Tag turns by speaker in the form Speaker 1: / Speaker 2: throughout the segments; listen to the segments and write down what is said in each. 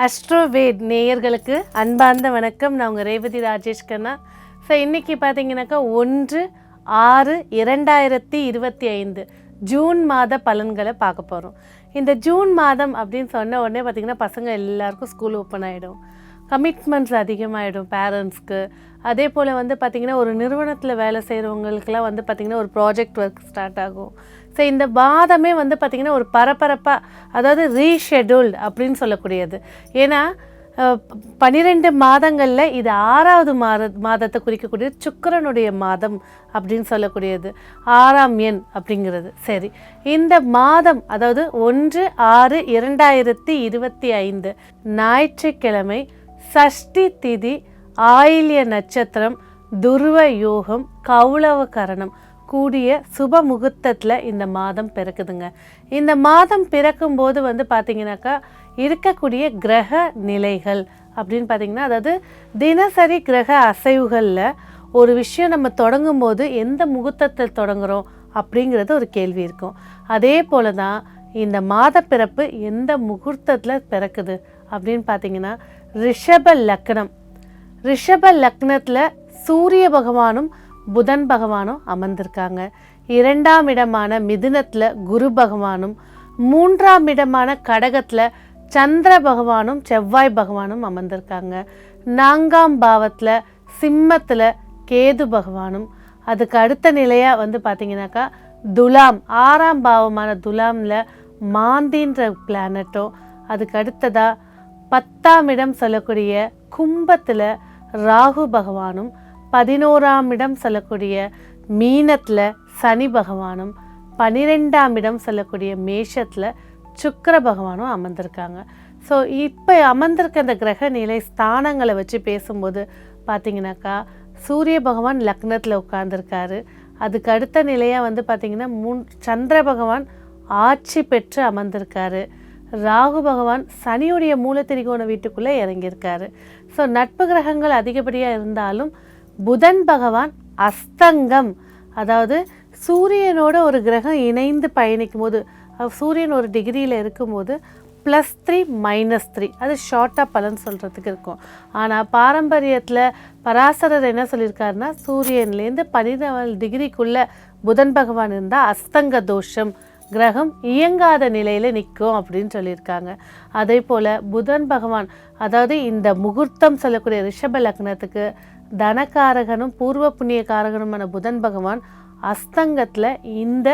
Speaker 1: அஸ்ட்ரோவேட் நேயர்களுக்கு அன்பார்ந்த வணக்கம். நான் உங்கள் ரேவதி ராஜேஷ் கண்ணா. ஸோ இன்றைக்கி பார்த்தீங்கன்னாக்கா 1/6/2025 ஜூன் மாத பலன்களை பார்க்க போகிறோம். இந்த ஜூன் மாதம் அப்படின்னு சொன்ன உடனே பார்த்திங்கன்னா பசங்க எல்லாருக்கும் ஸ்கூல் ஓப்பன் ஆகிடும், கமிட்மெண்ட்ஸ் அதிகமாகிடும் பேரண்ட்ஸ்க்கு. அதே போல் வந்து பார்த்திங்கன்னா ஒரு நிறுவனத்தில் வேலை செய்கிறவங்களுக்கெல்லாம் வந்து பார்த்திங்கன்னா ஒரு ப்ராஜெக்ட் ஒர்க் ஸ்டார்ட் ஆகும். ஸோ இந்த மாதமே வந்து பார்த்திங்கன்னா ஒரு பரபரப்பாக, அதாவது ரீஷெடியூல்டு அப்படின்னு சொல்லக்கூடியது. ஏன்னா 12 மாதங்களில் இது 6வது மாதத்தை குறிக்கக்கூடிய சுக்கிரனுடைய மாதம் அப்படின்னு சொல்லக்கூடியது, 6ஆம் எண் அப்படிங்கிறது. சரி, இந்த மாதம் அதாவது 1/6/2025 ஞாயிற்றுக்கிழமை, சஷ்டி திதி, ஆயில்ய நட்சத்திரம், துருவ யோகம், கௌளவ கரணம் கூடிய சுப முகூர்த்தத்தில் இந்த மாதம் பிறக்குதுங்க. இந்த மாதம் பிறக்கும்போது வந்து பார்த்திங்கனாக்கா இருக்கக்கூடிய கிரக நிலைகள் அப்படின்னு பார்த்திங்கன்னா, அதாவது தினசரி கிரக அசைவுகளில் ஒரு விஷயம் நம்ம தொடங்கும் போது எந்த முகூர்த்தத்தில் தொடங்குகிறோம் அப்படிங்கிறது ஒரு கேள்வி இருக்கும். அதே போல் தான் இந்த மாத பிறப்பு எந்த முகூர்த்தத்தில் பிறக்குது அப்படின்னு பார்த்திங்கன்னா, ரிஷப லக்னம். ரிஷப லக்னத்தில் சூரிய பகவானும் புதன் பகவானும் அமர்ந்திருக்காங்க. 2ஆம் இடமான மிதுனத்தில் குரு பகவானும், 3ஆம் இடமான கடகத்தில் சந்திர பகவானும் செவ்வாய் பகவானும் அமர்ந்திருக்காங்க. 4ஆம் பாவத்தில் சிம்மத்தில் கேது பகவானும், அதுக்கு அடுத்த நிலையாக வந்து பார்த்திங்கனாக்கா துலாம், 6ஆம் பாவமான துலாமில் மாந்தின்ற பிளானட்டும், அதுக்கு அடுத்ததாக 10ஆம் இடம் சொல்லக்கூடிய கும்பத்தில் ராகு பகவானும், 11ஆம் இடம் சொல்லக்கூடிய மீனத்தில் சனி பகவானும், 12ஆம் இடம் சொல்லக்கூடிய மேஷத்தில் சுக்கிர பகவானும் அமர்ந்திருக்காங்க. ஸோ இப்போ அமர்ந்திருக்க அந்த கிரக நிலை ஸ்தானங்களை வச்சு பேசும்போது பார்த்திங்கனாக்கா சூரிய பகவான் லக்னத்தில் உட்கார்ந்துருக்காரு. அதுக்கு அடுத்த நிலையாக வந்து பார்த்திங்கன்னா சந்திர பகவான் ஆட்சி பெற்று அமர்ந்திருக்காரு. ராகு பகவான் சனியுடைய மூலத்திரிகோண வீட்டுக்குள்ளே இறங்கியிருக்காரு. ஸோ நட்பு கிரகங்கள் அதிகப்படியாக இருந்தாலும் புதன் பகவான் அஸ்தங்கம், அதாவது சூரியனோட ஒரு கிரகம் இணைந்து பயணிக்கும் போது, சூரியன் ஒரு டிகிரியில் இருக்கும்போது +3 -3 அது ஷார்ட்டாக பலன் சொல்கிறதுக்கு இருக்கும். ஆனால் பாரம்பரியத்தில் பராசரர் என்ன சொல்லியிருக்காருன்னா, சூரியன்லேருந்து 14 டிகிரிக்குள்ளே புதன் பகவான் இருந்தால் அஸ்தங்க தோஷம், கிரகம் இயங்காத நிலையில் நிற்கும் அப்படின்னு சொல்லியிருக்காங்க. அதே போல் புதன் பகவான், அதாவது இந்த முகூர்த்தம் சொல்லக்கூடிய ரிஷப லக்னத்துக்கு தனகாரகனும் பூர்வ புண்ணிய காரகனுமான புதன் பகவான் அஸ்தங்கத்தில் இந்த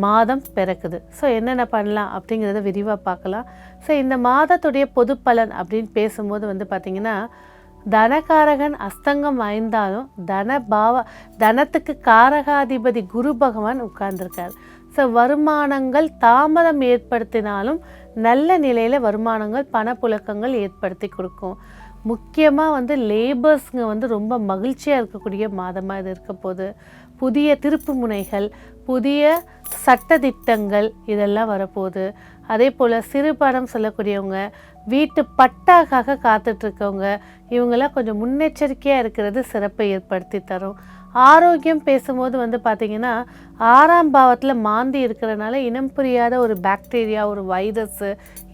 Speaker 1: மாதம் பிறக்குது. ஸோ என்னென்ன பண்ணலாம் அப்படிங்கிறத விரிவாக பார்க்கலாம். ஸோ இந்த மாதத்துடைய பொது பலன் அப்படின்னு பேசும்போது வந்து பார்த்திங்கன்னா, தனகாரகன் அஸ்தங்கம் வாய்ந்தாலும் தனத்துக்கு காரகாதிபதி குரு பகவான் உட்கார்ந்துருக்கார். ஸோ வருமானங்கள் தாமதம் ஏற்படுத்தினாலும் நல்ல நிலையில் வருமானங்கள் பணப்புழக்கங்கள் ஏற்படுத்தி கொடுக்கும். முக்கியமாக வந்து லேபர்ஸுங்க வந்து ரொம்ப மகிழ்ச்சியாக இருக்கக்கூடிய மாதமாக இது இருக்க போது. புதிய திருப்பு முனைகள், புதிய சட்டதிட்டங்கள் இதெல்லாம் வரப்போகுது. அதே போல் சிறு பணம் சொல்லக்கூடியவங்க, வீட்டு பட்டாக்காக காத்துட்ருக்கவங்க, இவங்கெல்லாம் கொஞ்சம் முன்னெச்சரிக்கையாக இருக்கிறது சிறப்பை ஏற்படுத்தி தரும். ஆரோக்கியம் பேசும்போது வந்து பார்த்திங்கன்னா 6ஆம் பாவத்தில் மாந்தி இருக்கிறனால இனம் புரியாத ஒரு பாக்டீரியா, ஒரு வைரஸ்ஸு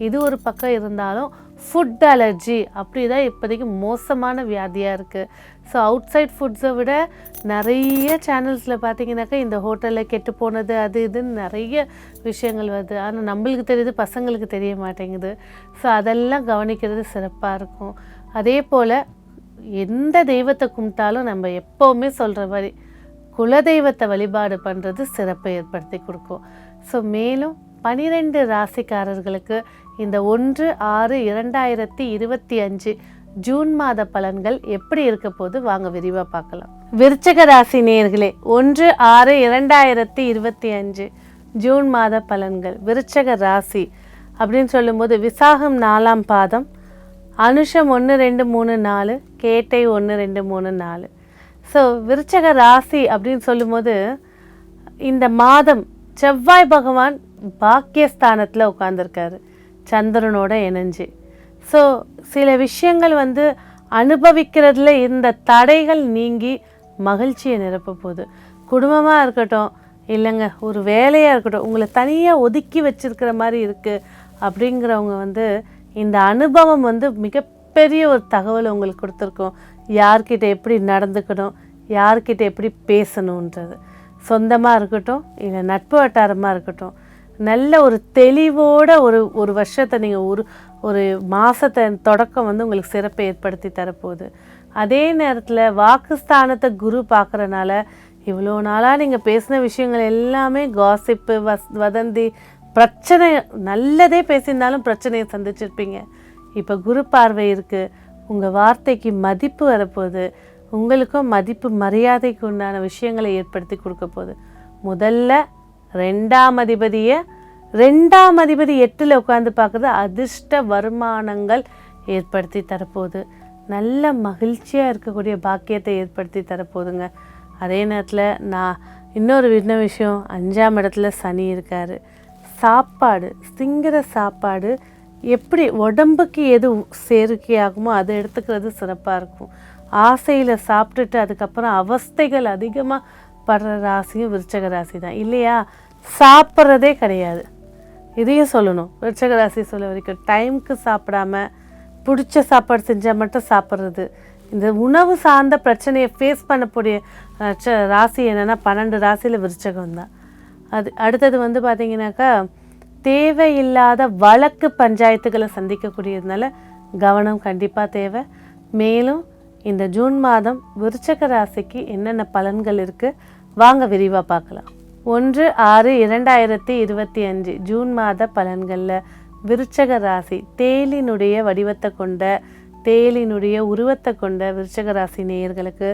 Speaker 1: இது ஒரு பக்கம் இருந்தாலும் ஃபுட் அலர்ஜி அப்படி தான் இப்போதைக்கு மோசமான வியாதியாக இருக்குது. ஸோ அவுட் சைட் ஃபுட்ஸை விட நிறைய சேனல்ஸில் பார்த்திங்கனாக்கா இந்த ஹோட்டலில் கெட்டு போனது அது இதுன்னு நிறைய விஷயங்கள் வருது. ஆனால் நம்மளுக்கு தெரியுது, பசங்களுக்கு தெரிய மாட்டேங்குது. ஸோ அதெல்லாம் கவனிக்கிறது சிறப்பாக இருக்கும். அதே போல் எந்த தெய்வத்தை கும்பிட்டாலும் நம்ம எப்போவுமே சொல்கிற மாதிரி குலதெய்வத்தை வழிபாடு பண்ணுறது சிறப்பை ஏற்படுத்தி கொடுக்கும். ஸோ மேலும் 12 ராசிக்காரர்களுக்கு இந்த 1/6/2025 ஜூன் மாத பலன்கள் எப்படி இருக்க போது வாங்க விரிவாக பார்க்கலாம். விருச்சக ராசி நேயர்களே, 1/6/2025 ஜூன் மாத பலன்கள். விருச்சக ராசி அப்படின்னு சொல்லும்போது விசாகம் 4ஆம் பாதம், அனுஷம் 1, 2, 3, 4, கேட்டை 1, 2, 3, 4. ஸோ விருச்சக ராசி அப்படின்னு சொல்லும்போது இந்த மாதம் செவ்வாய் பகவான் பாக்கியஸ்தானத்தில் உட்கார்ந்துருக்காரு சந்திரனோட இணைஞ்சு. ஸோ சில விஷயங்கள் வந்து அனுபவிக்கிறதுல இந்த தடைகள் நீங்கி மகிழ்ச்சியை நிரப்ப போகுது. குடும்பமாக இருக்கட்டும், இல்லைங்க ஒரு வேலையாக இருக்கட்டும், உங்களை தனியாக ஒதுக்கி வச்சிருக்கிற மாதிரி இருக்குது அப்படிங்கிறவங்க வந்து இந்த அனுபவம் வந்து மிகப்பெரிய ஒரு தகவலை உங்களுக்கு கொடுத்துருக்கோம். யார்கிட்ட எப்படி நடந்துக்கணும், யார்கிட்ட எப்படி பேசணுன்றது. சொந்தமாக இருக்கட்டும், இல்லை நட்பு வட்டாரமாக இருக்கட்டும், நல்ல ஒரு தெளிவோட ஒரு வருஷத்தை நீங்கள் ஒரு மாதத்தை தொடக்கம் வந்து உங்களுக்கு சிறப்பை ஏற்படுத்தி தரப்போகுது. அதே நேரத்தில் வாக்குஸ்தானத்தை குரு பார்க்குறனால இவ்வளோ நாளாக நீங்கள் பேசின விஷயங்கள் எல்லாமே காசிப்பு, வதந்தி, பிரச்சனை, நல்லதே பேசியிருந்தாலும் பிரச்சனையை சந்திச்சிருப்பீங்க. இப்போ குரு பார்வை இருக்குது, உங்கள் வார்த்தைக்கு மதிப்பு வரப்போகுது. உங்களுக்கும் மதிப்பு மரியாதைக்கு உண்டான விஷயங்களை ஏற்படுத்தி கொடுக்க போகுது. முதல்ல 2ஆம் அதிபதி 8ல் உட்காந்து பார்க்குறது அதிர்ஷ்ட வருமானங்கள் ஏற்படுத்தி தரப்போகுது. நல்ல மகிழ்ச்சியாக இருக்கக்கூடிய பாக்கியத்தை ஏற்படுத்தி தரப்போகுதுங்க. அதே நேரத்தில் நான் இன்னொரு விஷயம், 5ஆம் இடத்துல சனி இருக்கார். சாப்பாடு, திங்கிற சாப்பாடு எப்படி உடம்புக்கு எது சேர்க்கையாகுமோ அதை எடுத்துக்கிறது சிறப்பாக இருக்கும். ஆசையில் சாப்பிட்டுட்டு அதுக்கப்புறம் அவஸ்தைகள் அதிகமாக படுற ராசியும் விருச்சக ராசி தான் இல்லையா? சாப்பிட்றதே கிடையாது, இதையும் சொல்லணும். விருச்சக ராசி சொல்ல வரைக்கும் டைமுக்கு சாப்பிடாம பிடிச்ச சாப்பாடு செஞ்சால் மட்டும் சாப்பிட்றது, இந்த உணவு சார்ந்த பிரச்சனையை ஃபேஸ் பண்ணக்கூடிய ராசி என்னென்னா 12 ராசியில் விருச்சகம் தான். அடுத்தது வந்து பார்த்திங்கனாக்கா தேவையில்லாத வழக்கு பஞ்சாயத்துக்களை சந்திக்கக்கூடியதுனால கவனம் கண்டிப்பாக தேவை. மேலும் இந்த ஜூன் மாதம் விருச்சக ராசிக்கு என்னென்ன பலன்கள் இருக்குது வாங்க விரிவாக பார்க்கலாம். 1/6/2025 ஜூன் மாத பலன்களில் விருச்சக ராசி தேலினுடைய வடிவத்தை கொண்ட, தேலினுடைய உருவத்தை கொண்ட விருச்சக ராசி நேயர்களுக்கு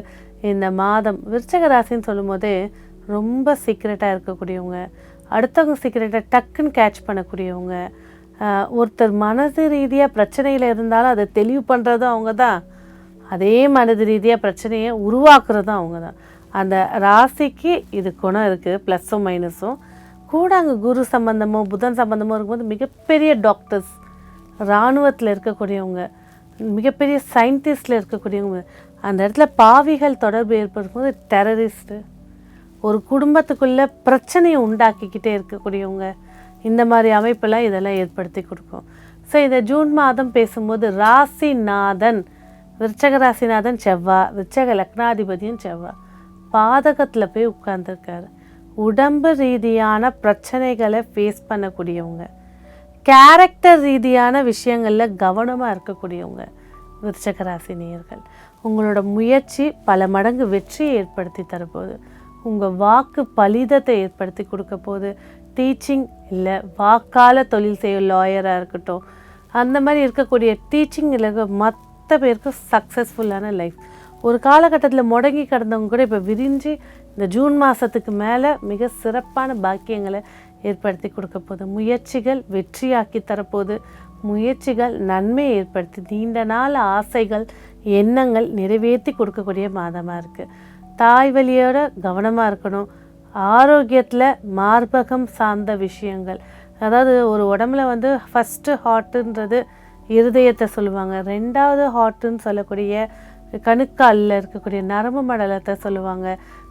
Speaker 1: இந்த மாதம், விருச்சக ராசின்னு சொல்லும் போதே ரொம்ப சீக்ரெட்டாக இருக்கக்கூடியவங்க, அடுத்தவங்க சீக்ரெட்டை டக்குன்னு கேட்ச் பண்ணக்கூடியவங்க, ஒருத்தர் மனது ரீதியாக பிரச்சனையில் இருந்தாலும் அதை தெளிவு பண்ணுறதும் அவங்க தான், அதே மனது ரீதியாக பிரச்சனையை உருவாக்குறதும் அவங்க தான். அந்த ராசிக்கு இது குணம் இருக்குது, ப்ளஸ்ஸும் மைனஸும் கூட. அங்கே குரு சம்பந்தமோ புதன் சம்பந்தமோ இருக்கும்போது மிகப்பெரிய டாக்டர்ஸ், இராணுவத்தில் இருக்கக்கூடியவங்க, மிகப்பெரிய சயின்டிஸ்டில் இருக்கக்கூடியவங்க, அந்த இடத்துல பாவிகள் தொடர்பு ஏற்படும் போது டெரரிஸ்ட்டு, ஒரு குடும்பத்துக்குள்ளே பிரச்சனையை உண்டாக்கிக்கிட்டே இருக்கக்கூடியவங்க, இந்த மாதிரி அமைப்பெல்லாம் இதெல்லாம் ஏற்படுத்தி கொடுக்கும். ஸோ இதை ஜூன் மாதம் பேசும்போது ராசிநாதன், விருச்சக ராசிநாதன் செவ்வாய், விருச்சக லக்னாதிபதியும் செவ்வாய் பாதகத்தில் போய் உட்கார்ந்துருக்காரு. உடம்பு ரீதியான பிரச்சனைகளை ஃபேஸ் பண்ணக்கூடியவங்க, கேரக்டர் ரீதியான விஷயங்களில் கவனமாக இருக்கக்கூடியவங்க விருச்சக ராசி நேயர்கள். உங்களோட முயற்சி பல மடங்கு வெற்றியை ஏற்படுத்தி தரப்போகுது. உங்கள் வாக்கு பலிதத்தை ஏற்படுத்தி கொடுக்க போகுது. டீச்சிங் இல்லை வாக்கால தொழில் செய்ய லாயராக இருக்கட்டும், அந்த மாதிரி இருக்கக்கூடிய டீச்சிங்கில் மற்ற பேருக்கு சக்ஸஸ்ஃபுல்லான லைஃப். ஒரு காலகட்டத்தில் முடங்கி கிடந்தவங்க கூட இப்போ விரிஞ்சு இந்த ஜூன் மாதத்துக்கு மேலே மிக சிறப்பான பாக்கியங்களை ஏற்படுத்தி கொடுக்க போகுது. முயற்சிகள் வெற்றியாக்கி தரப்போகுது. முயற்சிகள் நன்மையை ஏற்படுத்தி நீண்ட நாள் ஆசைகள் எண்ணங்கள் நிறைவேற்றி கொடுக்கக்கூடிய மாதமாக இருக்குது. தாய் வழியோட கவனமாக இருக்கணும். ஆரோக்கியத்தில் மார்பகம் சார்ந்த விஷயங்கள், அதாவது ஒரு உடம்புல வந்து ஃபஸ்ட்டு ஹார்ட்டுன்றது இருதயத்தை சொல்லுவாங்க, 2வது ஹார்ட்டுன்னு சொல்லக்கூடிய கணுக்காலில் இருக்கக்கூடிய நரம்பு மண்டலத்தை சொல்லுவாங்க.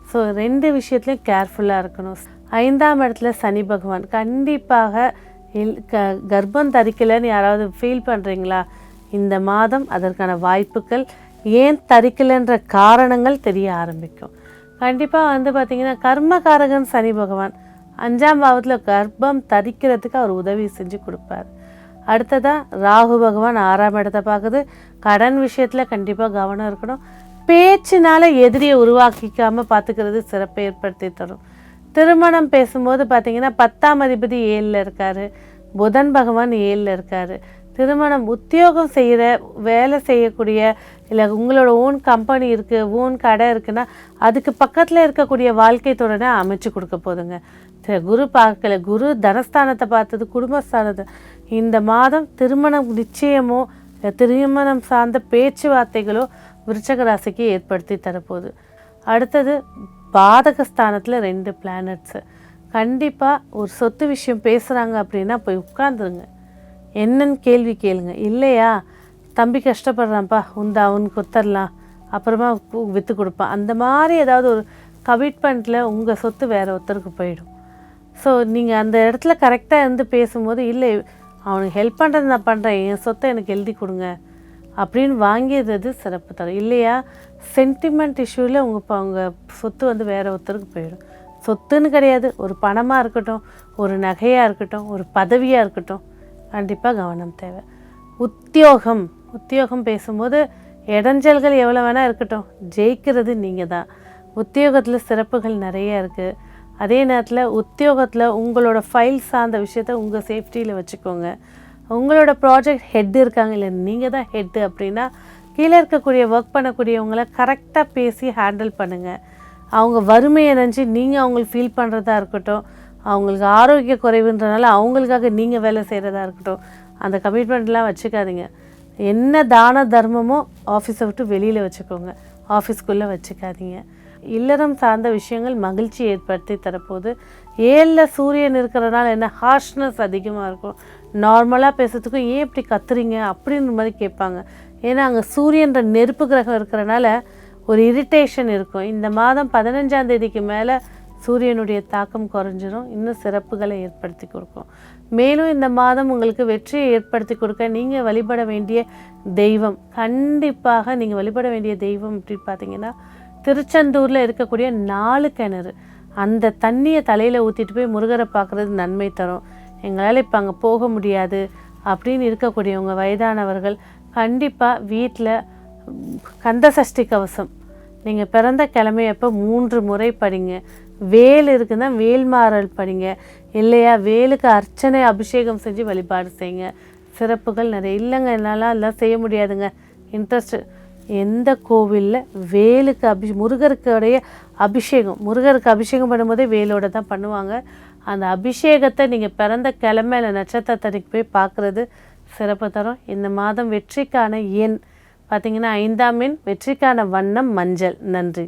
Speaker 1: ஸோ 2 விஷயத்துலையும் கேர்ஃபுல்லாக இருக்கணும். 5ஆம் இடத்துல சனி பகவான். கண்டிப்பாக கர்ப்பம் தரிக்கலைன்னு யாராவது ஃபீல் பண்ணுறீங்களா? இந்த மாதம் அதற்கான வாய்ப்புகள், ஏன் தரிக்கலைன்ற காரணங்கள் தெரிய ஆரம்பிக்கும். கண்டிப்பாக வந்து பார்த்திங்கன்னா கர்மகாரகன் சனி பகவான் 5ஆம் பாவத்தில் கர்ப்பம் தரிக்கிறதுக்கு அவர் உதவி செஞ்சு கொடுப்பார். அடுத்ததாக ராகு பகவான் 6ஆம் இடத்தை பார்க்குது. கடன் விஷயத்தில் கண்டிப்பாக கவனம் இருக்கணும். பேச்சினால் எதிரியை உருவாக்கிக்காமல் பார்த்துக்கிறது சிறப்பை ஏற்படுத்தி தரும். திருமணம் பேசும்போது பார்த்திங்கன்னா 10ஆம் அதிபதி 7ல் இருக்கார், புதன் பகவான் 7ல் இருக்கார். திருமணம், உத்தியோகம் செய்கிற, வேலை செய்யக்கூடிய, இல்லை உங்களோட ஓன் கம்பெனி இருக்குது, ஓன் கடை இருக்குன்னா அதுக்கு பக்கத்தில் இருக்கக்கூடிய வாழ்க்கை துறையை அமைச்சு கொடுக்க போதுங்க. குரு பார்க்கல, குரு தனஸ்தானத்தை பார்த்தது, குடும்பஸ்தானத்தை. இந்த மாதம் திருமணம் நிச்சயமோ திருமணம் சார்ந்த பேச்சுவார்த்தைகளோ விருச்சக ராசிக்கு ஏற்படுத்தி தரப்போகுது. அடுத்தது பாதகஸ்தானத்தில் 2 பிளானட்ஸு. கண்டிப்பாக ஒரு சொத்து விஷயம் பேசுகிறாங்க அப்படின்னா போய் உட்காந்துருங்க, என்னன்னு கேள்வி கேளுங்க. இல்லையா, தம்பி கஷ்டப்படுறான்ப்பா, அவனுக்கு ஒத்தரலாம், அப்புறமா விற்று கொடுப்பான், அந்த மாதிரி ஏதாவது ஒரு கமிட்மெண்ட்டில் உங்கள் சொத்து வேறு ஒருத்தருக்கு போயிடும். ஸோ நீங்கள் அந்த இடத்துல கரெக்டாக இருந்து பேசும்போது, இல்லை அவனுக்கு ஹெல்ப் பண்ணுறது நான் பண்ணுறேன், என் சொத்தை எனக்கு எழுதி கொடுங்க அப்படின்னு வாங்கியது சிறப்பு தரும். இல்லையா சென்டிமெண்ட் இஷ்யூவில் உங்கள் சொத்து வந்து வேறு ஒருத்தருக்கு போயிடும். சொத்துன்னு கிடையாது, ஒரு பணமாக இருக்கட்டும், ஒரு நகையாக இருக்கட்டும், ஒரு பதவியாக இருக்கட்டும், கண்டிப்பாக கவனம் தேவை. உத்தியோகம் பேசும்போது இடைஞ்சல்கள் எவ்வளோ வேணால் இருக்கட்டும், ஜெயிக்கிறது நீங்கள் தான். உத்தியோகத்தில் சிறப்புகள் நிறைய இருக்குது. அதே நேரத்தில் உத்தியோகத்தில் உங்களோட ஃபைல் சார்ந்த விஷயத்த உங்கள் சேஃப்டியில் வச்சுக்கோங்க. உங்களோட ப்ராஜெக்ட் ஹெட் இருக்காங்க, இல்லை நீங்கள் தான் ஹெட்டு அப்படின்னா கீழே இருக்கக்கூடிய ஒர்க் பண்ணக்கூடியவங்கள கரெக்டாக பேசி ஹேண்டில் பண்ணுங்கள். அவங்க வறுமையை நினச்சி நீங்கள் அவங்களுக்கு ஃபீல் பண்ணுறதா இருக்கட்டும், அவங்களுக்கு ஆரோக்கிய குறைவுன்றனால அவங்களுக்காக நீங்கள் வேலை செய்கிறதா இருக்கட்டும், அந்த கமிட்மெண்ட்லாம் வச்சுக்காதீங்க. என்ன தான தர்மமோ ஆஃபீஸை விட்டு வெளியில் வச்சுக்கோங்க, ஆஃபீஸ்க்குள்ளே வச்சுக்காதீங்க. இல்லறம் சார்ந்த விஷயங்கள் மகிழ்ச்சி ஏற்படுத்தி தரப்போது. 7ல் சூரியன் இருக்கிறனால என்ன ஹார்ஷ்னஸ் அதிகமாக இருக்கும். நார்மலாக பேசுறதுக்கும் ஏன் இப்படி கத்துறீங்க அப்படின்ற மாதிரி கேட்பாங்க. ஏன்னா அங்கே சூரியன்ற நெருப்பு கிரகம் இருக்கிறனால ஒரு இரிட்டேஷன் இருக்கும். இந்த மாதம் 15ஆம் தேதிக்கு மேலே சூரியனுடைய தாக்கம் குறைஞ்சிரும், இன்னும் சிறப்புகளை ஏற்படுத்தி கொடுக்கும். மேலும் இந்த மாதம் உங்களுக்கு வெற்றியை ஏற்படுத்தி கொடுக்க நீங்கள் வழிபட வேண்டிய தெய்வம், கண்டிப்பாக நீங்கள் வழிபட வேண்டிய தெய்வம் அப்படின்னு பார்த்தீங்கன்னா திருச்செந்தூரில் இருக்கக்கூடிய 4 கிணறு. அந்த தண்ணியை தலையில் ஊற்றிட்டு போய் முருகரை பார்க்குறது நன்மை தரும். எங்களால் இப்போ அங்கே போக முடியாது அப்படின்னு இருக்கக்கூடியவங்க, வயதானவர்கள், கண்டிப்பாக வீட்டில் கந்தசஷ்டி கவசம் நீங்கள் பிறந்த கிழமையப்போ 3 முறை படிங்க. வேல் இருக்குன்னா வேல்மாறல் படிங்க. இல்லையா வேலுக்கு அர்ச்சனை அபிஷேகம் செஞ்சு வழிபாடு செய்யுங்க. சிறப்புகள் நிறைய. இல்லைங்க என்னால் எல்லாம் செய்ய முடியாதுங்க, இன்ட்ரெஸ்ட்டு, எந்த கோவிலில் வேலுக்கு முருகருக்குடைய அபிஷேகம், முருகருக்கு அபிஷேகம் பண்ணும்போதே வேலோடு தான் பண்ணுவாங்க. அந்த அபிஷேகத்தை நீங்கள் பிறந்த கிழமை இல்லை நட்சத்திரத்தன்னைக்கு போய் பார்க்குறது சிறப்பு தரும். இந்த மாதம் வெற்றிக்கான எண் பார்த்திங்கன்னா 5ஆம் எண், வெற்றிக்கான வண்ணம் மஞ்சள். நன்றி.